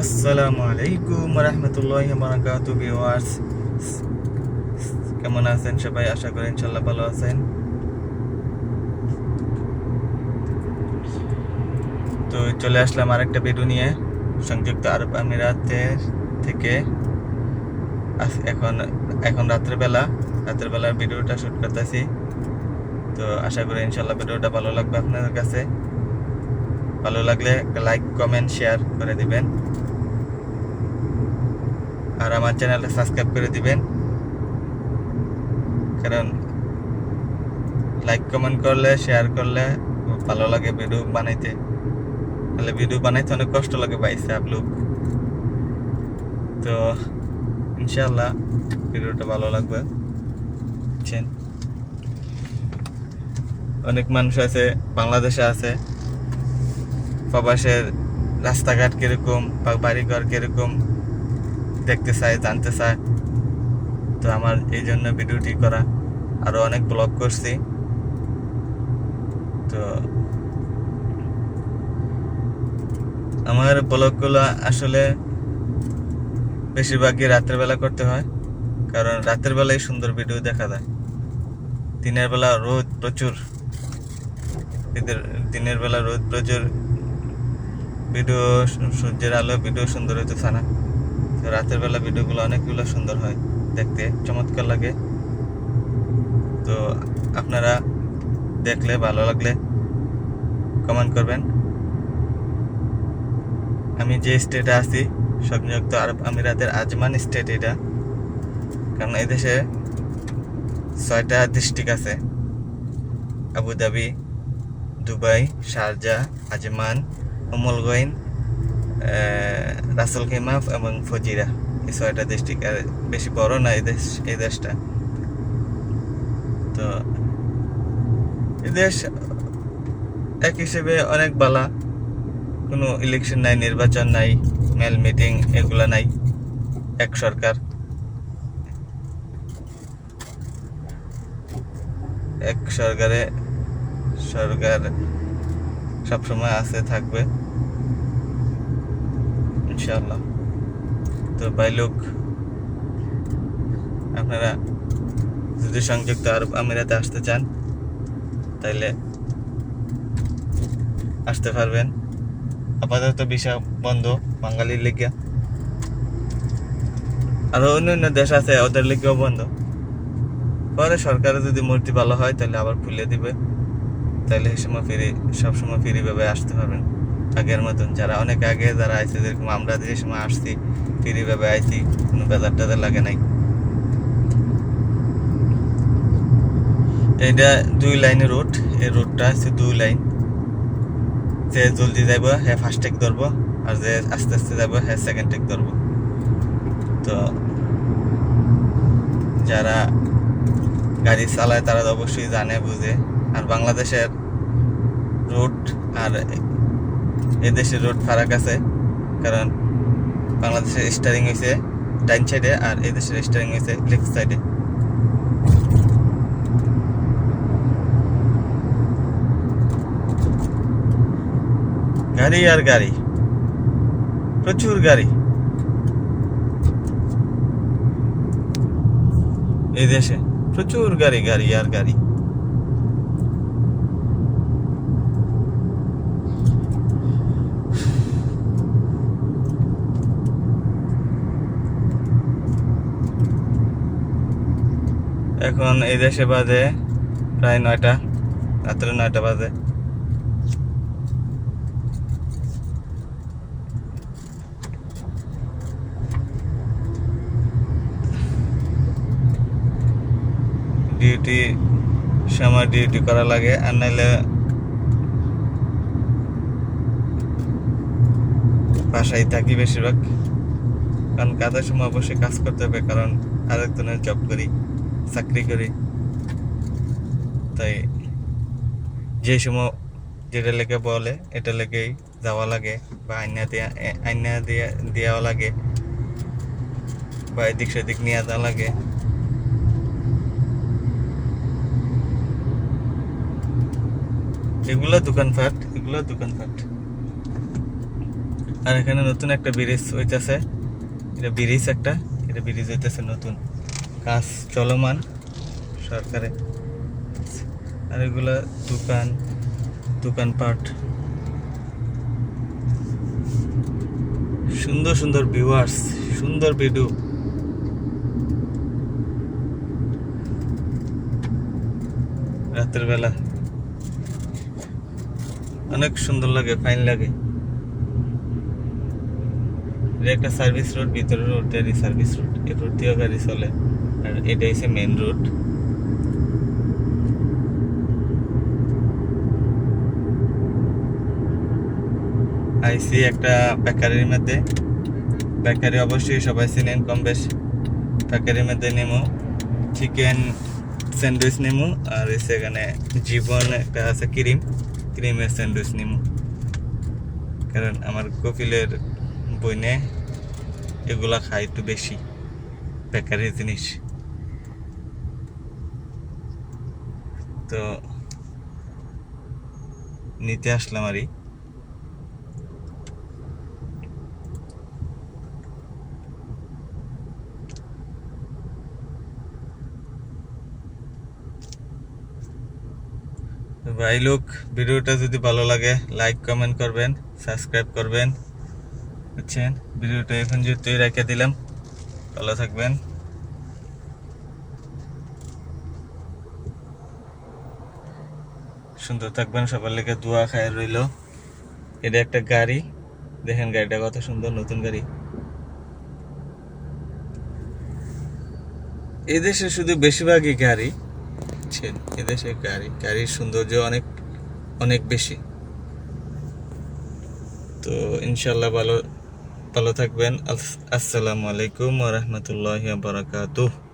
আসসালামু আলাইকুম রহমতুল্লাহি বারাকাতুহু ভিউয়ার্স, কেমন আছেন সবাই? আশা করি ইনশাল্লাহ ভালো আছেন। তো চলে আসলাম আরেকটা ভিডিও নিয়ে সংযুক্ত আরব আমিরাতের থেকে। এখন এখন রাতের বেলার ভিডিওটা শুট করতেছি। তো আশা করি ইনশাল্লাহ ভিডিওটা ভালো লাগবে আপনাদের কাছে। ভালো লাগলে লাইক কমেন্ট শেয়ার করে দিবেন, আর আমার চ্যানেলটা সাবস্ক্রাইব করে দিবেন। কারণ লাইক কমেন্ট করলে শেয়ার করলে ভালো লাগে ভিডিও বানাইতে। তাহলে ভিডিও বানাইতে অনেক কষ্ট লাগে ভাই সাহেব লোক। তো ইনশাআল্লাহ ভিডিওটা ভালো লাগবে। বুঝছেন, অনেক মানুষ আছে বাংলাদেশে আছে, প্রবাসের রাস্তাঘাট কিরকম বা বাড়িঘর কিরকম দেখতে চায়, জানতে চায়। তো আমার এই জন্য ভিডিওটি করা। আরো অনেক ব্লগ করছি। তো আমার ব্লগগুলো আসলে বেশিরভাগই রাতের বেলা করতে হয়, কারণ রাতের বেলায় সুন্দর ভিডিও দেখা যায়। দিনের বেলা রোদ প্রচুর, দিনের বেলা রোদ প্রচুর, ভিডিও সূর্যের আলো ভিডিও সুন্দর হইতেছে না। তো রাতের বেলা ভিডিওগুলো অনেকগুলো সুন্দর হয়, দেখতে চমৎকার লাগে। তো আপনারা দেখলে ভালো লাগলে কমেন্ট করবেন। আমি যে স্টেটে আছি সংযুক্ত আরব আমিরাতের আজমান স্টেট এটা। কারণ এই দেশে 6টা ডিস্ট্রিক্ট আছে: Abu Dhabi, Dubai, Sharjah, Ajman, Umm al Quwain, Ras al Khaimah এবং ফজিরা। এই 6টা ডিস্ট্রিক্ট। আর বেশি বড় না এই দেশটা। তো এই দেশ এক হিসেবে অনেক বালা। কোনো ইলেকশন নাই, নির্বাচন নাই, মেল মিটিং এগুলা নাই। এক সরকার সরকার সবসময় আছে, থাকবে ইনশাআল্লাহ। তো ভাই লোক, আপনারা যদি সংযুক্ত আরব আমিরাতে আসতে চান তাইলে আসতে পারবেন। আপাতত ভিসা বন্ধ বাঙালির লিগা। আরো অন্যান্য দেশ আছে, ওদের লিগেও বন্ধ। পরে সরকারের যদি মূর্তি ভালো হয় তাহলে আবার খুলে দিবে। তাহলে সবসময় ফ্রি ভাবে আসতে পারবেন আগের মতন। যারা অনেক আগে যারা আইছে, যেরকম আমরা যে সময় আসছি ফ্রি ভাবে আইছি, কোনো বেজার টেজার লাগে নাই। এটা 2 লাইনের রুট। এই রুটটা আছে 2 লাইন। যে জলদি যাইব হ্যাঁ ফার্স্ট টেক ধরবো, আর যে আস্তে আস্তে যাবো হ্যাঁ সেকেন্ড টেক ধরবো। তো যারা গাড়ি চালায় তারা অবশ্যই জানে, বুঝে। আর বাংলাদেশের রুট আর এদেশের রুট ফারাক আছে। কারণ বাংলাদেশের স্টারিং হয়েছে ডাইন সাইডে, আর এদেশের স্টারিং হয়েছে লেফট সাইডে। গাড়ি আর গাড়ি, প্রচুর গাড়ি এই দেশে, প্রচুর গাড়ি আর গাড়ি। এখন এই দেশে বাজে প্রায় 9টা, রাত্রে 9টা বাজে। ডিউটি সময় ডিউটি করা লাগে, আর নাইলে বাসায় থাকি বেশিরভাগ। কারণ কাজের সময় অবশ্যই কাজ করতে হবে, কারণ আরেকজনের জব করি, চাকরি করি। তাই যে সময় যেটা লেগে বলে এটা লেগেই যাওয়া লাগে, বা আইনা দেওয়া লাগে, বা এদিক সেদিক নিয়ে যাওয়া লাগে। এগুলো দোকানপাট। আর এখানে নতুন একটা ব্রিজ হইতেছে, এটা ব্রিজ একটা, এটা ব্রিজ হইতেছে নতুন, কাজ চলমান সরকারে। আর এগুলা দোকানপাট, সুন্দর সুন্দর ভিউয়ার্স, সুন্দর ভিডিও। রাতের বেলা অনেক সুন্দর লাগে, ফাইন লাগে। এটা একটা সার্ভিস রোড, ভিতরের রোডটারই সার্ভিস রোড, এই রোড দিয়েও গাড়ি চলে। আর এটা হচ্ছে মেন রোড। আইসি একটা বেকারির মধ্যে, বেকারি অবশ্যই সবাই চিনেন কম বেশ। বেকারির মধ্যে নেমো, চিকেন স্যান্ডউইচ নেমো, আর সেখানে জীবন একটা আছে ক্রিমের স্যান্ডউইচ নেমো। কারণ আমার কপিলের বইনে এগুলা খাই একটু বেশি, বেকারির জিনিস। তো নিতে আসলাম আরই। ভাই লোক, ভিডিওটা যদি ভালো লাগে লাইক কমেন্ট করবেন, সাবস্ক্রাইব করবেন, বুঝছেন? ভিডিওটা এখন যেহেতু রেখে দিলাম, ভালো থাকবেন, সুন্দর থাকবেন, সবার লেগে দোয়া খায় রইল। এটা একটা গাড়ি, দেখেন গাড়িটা কত সুন্দর, নতুন গাড়ি। এদেশে শুধু বেশিরভাগই গাড়ি, বুঝছেন? এদেশে গাড়ির সৌন্দর্য অনেক অনেক বেশি। তো ইনশাল্লাহ ভালো থাকবেন। আসসালামু আলাইকুম ওয়া রাহমাতুল্লাহি ওয়া বারাকাতুহু।